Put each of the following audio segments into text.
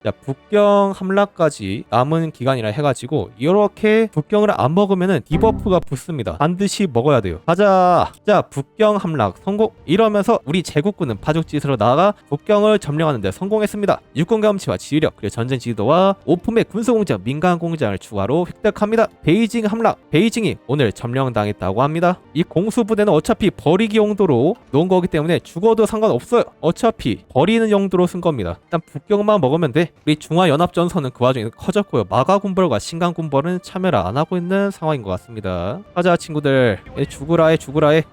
자, 북경 함락까지 남은 기간이라 해가지고 이렇게 북경을 안 먹으면은 디버프가 붙습니다. 반드시 먹어야 돼요. 가자. 자, 북경 함락 성공. 이러면서 우리 제국군은 파죽지세로 나아가 북경을 점령하는데 성공했습니다. 육군 경험치와 지휘력, 그리고 전쟁 지도와 오품의 군수공장, 민간공장을 추가로 획득합니다. 베이징 함락. 베이징이 오늘 점령당했다고 합니다. 이 공수부대는 어차피 버리기 용도로 놓은 거기 때문에 죽어도 상관없어요. 어차피 버리는 용도로 쓴 겁니다. 일단 북경만 먹으면 돼. 우리 중화연합전선은 그 와중에 커졌고요. 마가군벌과 신강군벌은 참여를 안 하고 있는 상황인 것 같습니다. 가자 친구들. 죽으라 해.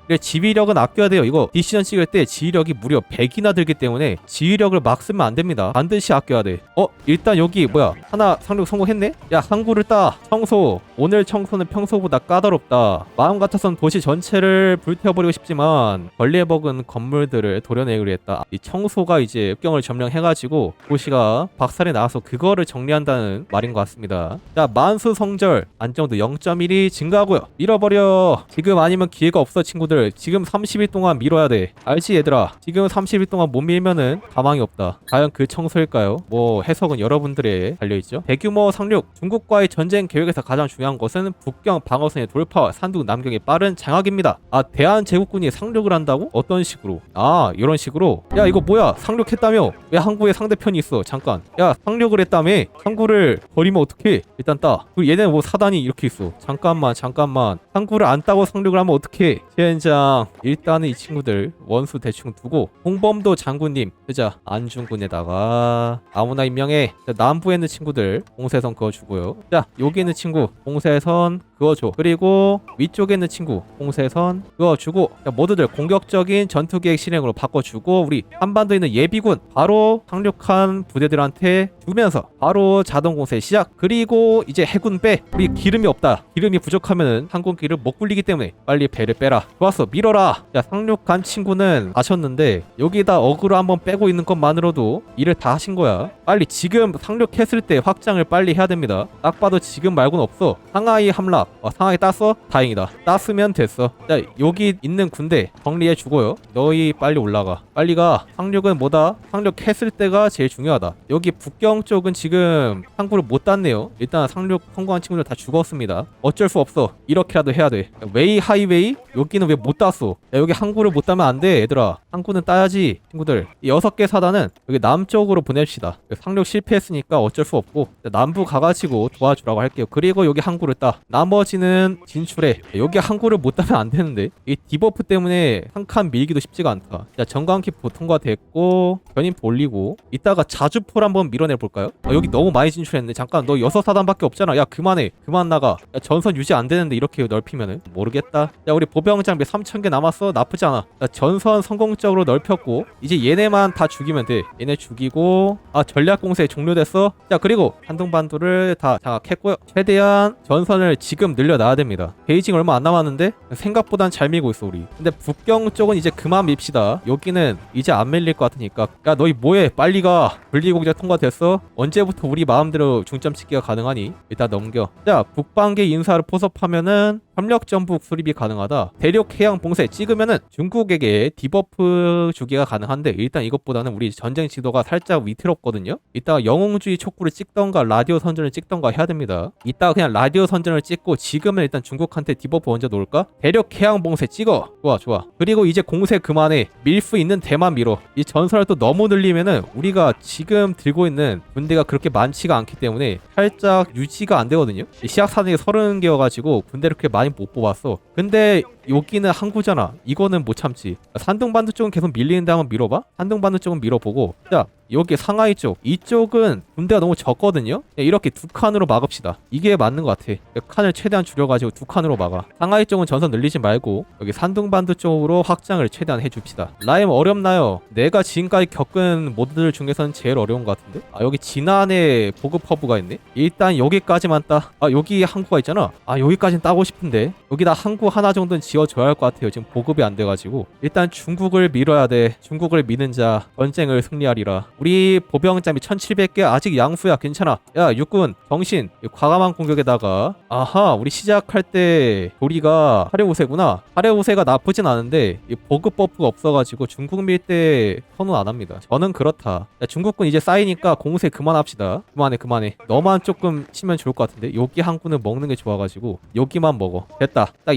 그래, 지휘력은 아껴야 돼요. 이거 디시전 찍을 때 지휘력이 무려 100이나 들기 때문에 지휘력을 막 쓰면 안 됩니다. 반드시 아껴야 돼. 일단 여기 뭐야, 하나 상륙 성공했네? 야, 항구를 따. 청소. 오늘 청소는 평소보다 까다롭다. 마음 같아선 도시 전체를 불태워버리고 싶지만 권리에 먹은 건물들을 도려내기로 했다. 이 청소가 이제 북경을 점령해가지고 도시가 박살이 나와서 그거를 정리한다는 말인 것 같습니다. 자, 만수 성절 안정도 0.1이 증가하고요. 밀어버려. 지금 아니면 기회가 없어 친구들. 지금 30일 동안 밀어야 돼. 알지 얘들아? 지금 30일 동안 못 밀면은 가망이 없다. 과연 그 청소일까요? 뭐 해석은 여러분들의 달려있죠. 대규모 상륙. 중국과의 전쟁 계획에서 가장 중요한 것은 북경 방어선의 돌파와 산둥 남경의 빠른 장악입니다. 아, 대한제국군이 상륙을 한다고? 어떤 식으로? 아, 이런 식으로. 야, 이거 뭐야? 상륙했다며? 왜 항구에 상대편이 있어? 잠깐. 야, 상륙을 했다며? 항구를 버리면 어떡해? 일단 따. 그리고 얘네 뭐 사단이 이렇게 있어. 잠깐만. 항구를 안 따고 상륙을 하면 어떡해? 젠장. 일단은 이 친구들 원수 대충 두고 홍범도 장군님 쓰자. 안중근에다가 아무나 임명해. 자, 남부에 있는 친구들 공세선 그어주고요. 자, 여기 있는 친구 공세선 그어줘. 그리고 위쪽에 있는 친구 공세선 그어주고, 자, 모두들 공격적인 전투계획 실행으로 바꿔주고, 우리 한반도에 있는 예비군 바로 상륙한 부대들한테 주면서 바로 자동공세 시작. 그리고 이제 해군 빼. 우리 기름이 없다. 기름이 부족하면은 항공기를 못 굴리기 때문에 빨리 배를 빼라. 좋았어, 밀어라. 자, 상륙한 친구는 가셨는데 여기다 어그로 한번 빼고 있는 것만으로도 일을 다 하신 거야. 빨리 지금 상륙했을 때 확장을 빨리 해야 됩니다. 딱 봐도 지금 말고는 없어. 상하이 함락. 상하이 땄어? 다행이다. 땄으면 됐어. 자, 여기 있는 군대 정리해주고요. 너희 빨리 올라가. 빨리 가. 상륙은 뭐다? 상륙했을 때가 제일 중요하다. 여기 북경 쪽은 지금 항구를 못 땄네요. 일단 상륙 성공한 친구들 다 죽었습니다. 어쩔 수 없어. 이렇게라도 해야 돼. 웨이 하이웨이? 여기는 왜 못 땄어? 야, 여기 항구를 못 따면 안 돼 얘들아. 항구는 따야지 친구들. 이 6개 사단은 여기 남쪽으로 보냅시다. 상륙 실패했으니까 어쩔 수 없고 남부 가가지고 도와주라고 할게요. 그리고 여기 항구를 따. 나머지는 진출해. 여기 항구를 못 따면 안 되는데 이 디버프 때문에 한 칸 밀기도 쉽지가 않다. 자, 정강키포 통과됐고 견인포 올리고 이따가 자주포를 한번 밀어내볼까요? 여기 너무 많이 진출했네. 잠깐, 너 6사단밖에 없잖아. 야, 그만해. 그만 나가. 야, 전선 유지 안 되는데 이렇게 넓히면은 모르겠다. 야, 우리 보병 장비 3,000개 남았어. 나쁘지 않아. 자, 전선 성공적으로 넓혔고 이제 얘네만 다 죽이면 돼. 얘네 죽이고, 아, 전략공세 종료됐어. 자, 그리고 한동반도를 다 장악했고요. 최대한 전선을 지금 늘려놔야 됩니다. 베이징 얼마 안 남았는데 생각보단 잘 밀고 있어 우리. 근데 북경 쪽은 이제 그만 밉시다. 여기는 이제 안 밀릴 것 같으니까. 야, 너희 뭐해? 빨리 가. 분리공작 통과됐어? 언제부터 우리 마음대로 중점 찍기가 가능하니? 일단 넘겨. 자, 북방계 인사를 포섭하면은 협력전북 수립이 가능하다. 대륙 해양 봉쇄 찍으면은 중국에게 디버프 주기가 가능한데 일단 이것보다는 우리 전쟁 지도가 살짝 위태롭거든요. 이따가 영웅주의 촉구를 찍던가 라디오 선전을 찍던가 해야 됩니다. 이따가 그냥 라디오 선전을 찍고 지금은 일단 중국한테 디버프 먼저 놓을까? 대륙 해양 봉쇄 찍어. 좋아. 그리고 이제 공세 그만해. 밀 수 있는 데만 밀어. 이 전선을 또 너무 늘리면은 우리가 지금 들고 있는 군대가 그렇게 많지가 않기 때문에 살짝 유지가 안 되거든요. 시약사단이 30개여가지고 군대를 그렇게 많이 못 뽑았어. 근데 여기는 항구잖아. 이거는 못 참지. 산둥반도 쪽은 계속 밀리는데 한번 밀어봐. 산둥반도 쪽은 밀어보고, 자, 여기 상하이 쪽, 이쪽은 군대가 너무 적거든요. 이렇게 2칸으로 막읍시다. 이게 맞는 것 같아. 칸을 최대한 줄여가지고 2칸으로 막아. 상하이 쪽은 전선 늘리지 말고 여기 산둥반도 쪽으로 확장을 최대한 해줍시다. 라임 어렵나요? 내가 지금까지 겪은 모드들 중에서는 제일 어려운 것 같은데. 아, 여기 진안에 보급 허브가 있네. 일단 여기까지만 따. 아, 여기 항구가 있잖아. 아, 여기까진 따고 싶은데 여기다 항구 하나 정도는 지어 지어줘야 할 것 같아요. 지금 보급이 안 돼가지고 일단 중국을 밀어야 돼. 중국을 미는 자 전쟁을 승리하리라. 우리 보병장비 1700개 아직 양수야. 괜찮아. 야 육군 정신. 과감한 공격에다가 아하 우리 시작할 때 도리가 하레오세구나. 하레오세가 나쁘진 않은데 이 보급 버프가 없어가지고 중국 밀 때 선호 안 합니다. 저는 그렇다. 야, 중국군 이제 쌓이니까 공세 그만합시다. 그만해. 너만 조금 치면 좋을 것 같은데 여기 한 군을 먹는 게 좋아가지고 여기만 먹어. 됐다. 딱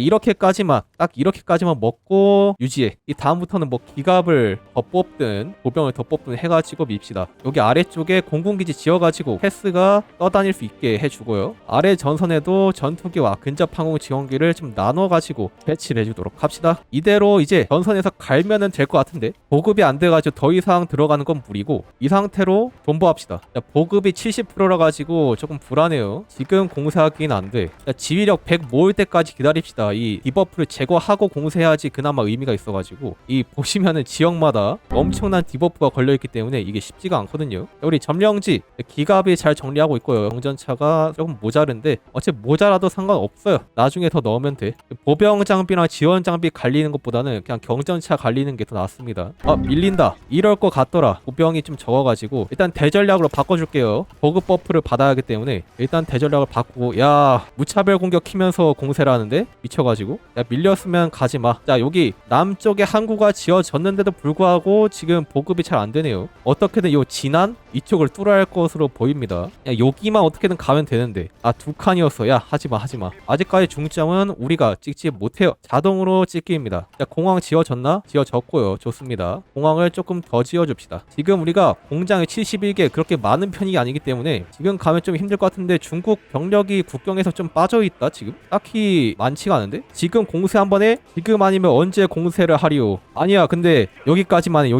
이렇게까지만 먹고 유지해. 이 다음부터는 뭐 기갑을 더 뽑든 보병을 더 뽑든 해가지고 밉시다. 여기 아래쪽에 공군기지 지어가지고 패스가 떠다닐 수 있게 해주고요. 아래 전선에도 전투기와 근접 항공 지원기를 좀 나눠가지고 배치를 해주도록 합시다. 이대로 이제 전선에서 갈면은 될 것 같은데 보급이 안 돼가지고 더 이상 들어가는 건 무리고 이 상태로 존버합시다. 야, 보급이 70%라 가지고 조금 불안해요. 지금 공세하기는 안 돼. 야, 지휘력 100 모을 때까지 기다립시다. 이 디버프를 제거하고 공세해야지 그나마 의미가 있어가지고 이 보시면은 지역마다 엄청난 디버프가 걸려있기 때문에 이게 쉽지가 않거든요. 우리 점령지 기갑이 잘 정리하고 있고요. 경전차가 조금 모자른데 어차피 모자라도 상관없어요. 나중에 더 넣으면 돼. 보병 장비랑 지원 장비 갈리는 것보다는 그냥 경전차 갈리는 게 더 낫습니다. 아 밀린다. 이럴 것 같더라. 보병이 좀 적어가지고 일단 대전략으로 바꿔줄게요. 보급 버프를 받아야 하기 때문에 일단 대전략을 바꾸고 야 무차별 공격 키면서 공세를 하는데 미쳐가지고 야 밀렸으면 가지마. 자 여기 남쪽에 항구가 지어졌는데도 불구하고 지금 보급이 잘 안되네요. 어떻게든 요 진안 이쪽을 뚫어야 할 것으로 보입니다. 야 여기만 어떻게든 가면 되는데 아 두 칸이었어. 야 하지마. 아직까지 중점은 우리가 찍지 못해요. 자동으로 찍기입니다. 자 공항 지어졌나? 지어졌고요. 좋습니다. 공항을 조금 더 지어줍시다. 지금 우리가 공장이 71개 그렇게 많은 편이 아니기 때문에 지금 가면 좀 힘들 것 같은데 중국 병력이 국경에서 좀 빠져있다. 지금 딱히 많지가 않은데 지금 공세 한번 해? 지금 아니면 언제 공세를 하리오? 아니야 근데 여기까지만 해.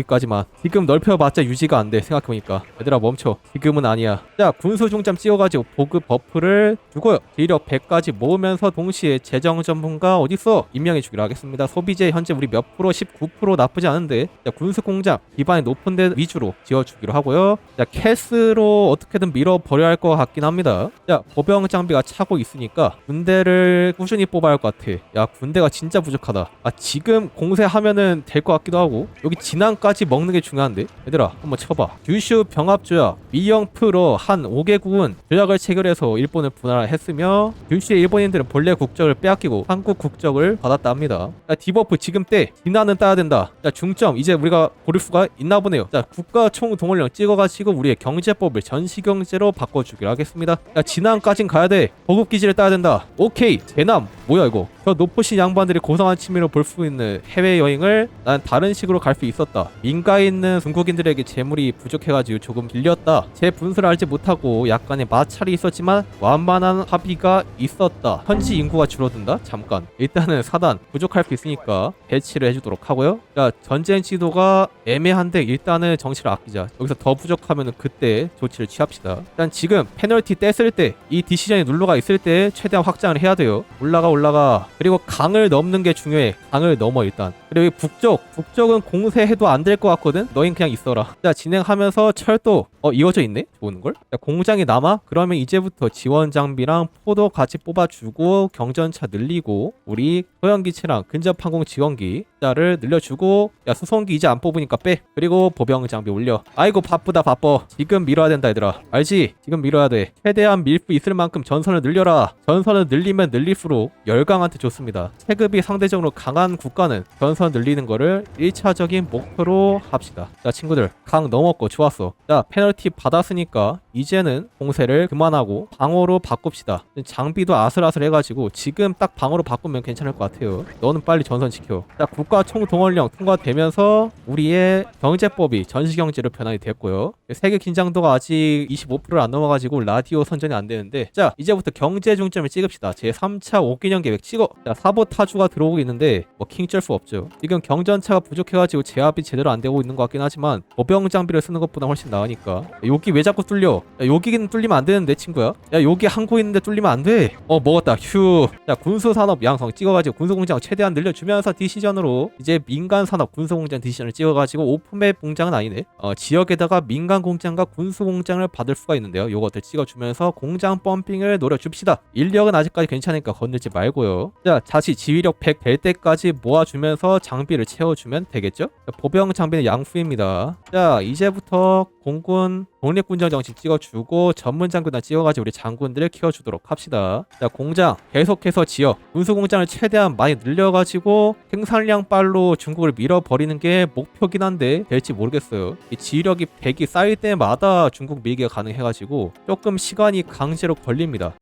지금 넓혀봤자 유지가 안 돼. 생각해보니까 얘들아 멈춰. 지금은 아니야. 자 군수 중점 찍어가지고 보급 버프를 주고요. 기력 100까지 모으면서 동시에 재정 전문가 어딨어? 임명해 주기로 하겠습니다. 소비재 현재 우리 몇 프로? 19% 나쁘지 않은데 자 군수 공장 기반이 높은 데 위주로 지어주기로 하고요. 자 캐스로 어떻게든 밀어버려야 할 것 같긴 합니다. 자 보병 장비가 차고 있으니까 군대를 꾸준히 뽑아야 할 것 같아. 야 군대가 진짜 부족하다. 아 지금 공세하면은 될 것 같기도 하고 여기 진안까지 먹는 게 중요한데 얘들아 한번 쳐봐. 규슈 병합조약 미영 프로 한 5개국은 조약을 체결해서 일본을 분할했으며 규슈의 일본인들은 본래 국적을 빼앗기고 한국 국적을 받았다 합니다. 야 디버프 지금 때 진안은 따야 된다. 자 중점 이제 우리가 고를 수가 있나 보네요. 자 국가 총 동원령 찍어가지고 우리의 경제법을 전시경제로 바꿔주기로 하겠습니다. 야 진안까진 가야 돼. 보급기지를 따야 된다. 오케이 제남 뭐야 이거. 저 높으신 양반들이 고상한 취미로 볼 수 있는 해외여행을 난 다른 식으로 갈 수 있었다. 민가에 있는 중국인들에게 재물이 부족해가지고 조금 빌렸다. 제 분수를 알지 못하고 약간의 마찰이 있었지만 완만한 합의가 있었다. 현지 인구가 줄어든다? 잠깐 일단은 사단 부족할 수 있으니까 배치를 해주도록 하고요. 자 전쟁 지도가 애매한데 일단은 정치를 아끼자. 여기서 더 부족하면은 그때 조치를 취합시다. 일단 지금 페널티 뗐을 때 이 디시전이 눌러가 있을 때 최대한 확장을 해야 돼요. 올라가. 그리고 강을 넘는 게 중요해. 강을 넘어 일단. 그리고 북쪽은 공세해도 안 될 것 같거든. 너흰 그냥 있어라. 자 진행하면서 철도 이어져 있네. 좋은걸? 자, 공장이 남아? 그러면 이제부터 지원 장비랑 포도 같이 뽑아주고 경전차 늘리고 우리 소형기체랑 근접 항공 지원기 자를 늘려주고 야 수송기 이제 안 뽑으니까 빼. 그리고 보병 장비 올려. 아이고 바빠. 지금 밀어야 된다 얘들아. 알지? 지금 밀어야 돼. 최대한 밀 수 있을 만큼 전선을 늘려라. 전선을 늘리면 늘릴수록 열강한테 좋습니다. 체급이 상대적으로 강한 국가는 전선 늘리는 거를 1차적인 목표로 합시다. 자 친구들 강 넘었고 좋았어. 자 페널티 받았으니까 이제는 공세를 그만하고 방어로 바꿉시다. 장비도 아슬아슬 해가지고 지금 딱 방어로 바꾸면 괜찮을 것 같아요. 너는 빨리 전선 지켜. 자 국가 총동원령 통과되면서 우리의 경제법이 전시경제로 변환이 됐고요. 세계 긴장도가 아직 25%를 안 넘어가지고 라디오 선전이 안 되는데 자 이제부터 경제 중점을 찍읍시다. 제 3차 5개년 계획 찍어. 자 사보타주가 들어오고 있는데 뭐 킹쩔 수 없죠. 지금 경전차가 부족해가지고 제압이 제대로 안 되고 있는 것 같긴 하지만 보병 장비를 쓰는 것보다 훨씬 나으니까. 여기 왜 자꾸 뚫려? 야 여기는 뚫리면 안 되는데 친구야. 야 여기 항구 있는데 뚫리면 안 돼. 먹었다. 휴. 자 군수산업 양성 찍어가지고 군수공장 최대한 늘려주면서 디시전으로 이제 민간산업 군수공장 디시전을 찍어가지고 오픈맵 공장은 아니네. 지역에다가 민간공장과 군수공장을 받을 수가 있는데요. 요것들 찍어주면서 공장 펌핑을 노려줍시다. 인력은 아직까지 괜찮으니까 건들지 말고요. 자, 다시 지휘력 100 될 때까지 모아주면서 장비를 채워주면 되겠죠? 자, 보병 장비는 양수입니다. 자, 이제부터 공군 독립군장 정식 찍어주고 전문 장군단 찍어가지고 우리 장군들을 키워주도록 합시다. 자, 공장 계속해서 지어 군수공장을 최대한 많이 늘려가지고 생산량 빨로 중국을 밀어버리는 게 목표긴 한데 될지 모르겠어요. 이 지휘력이 100이 쌓일 때마다 중국 밀기가 가능해가지고 조금 시간이 강제로 걸립니다.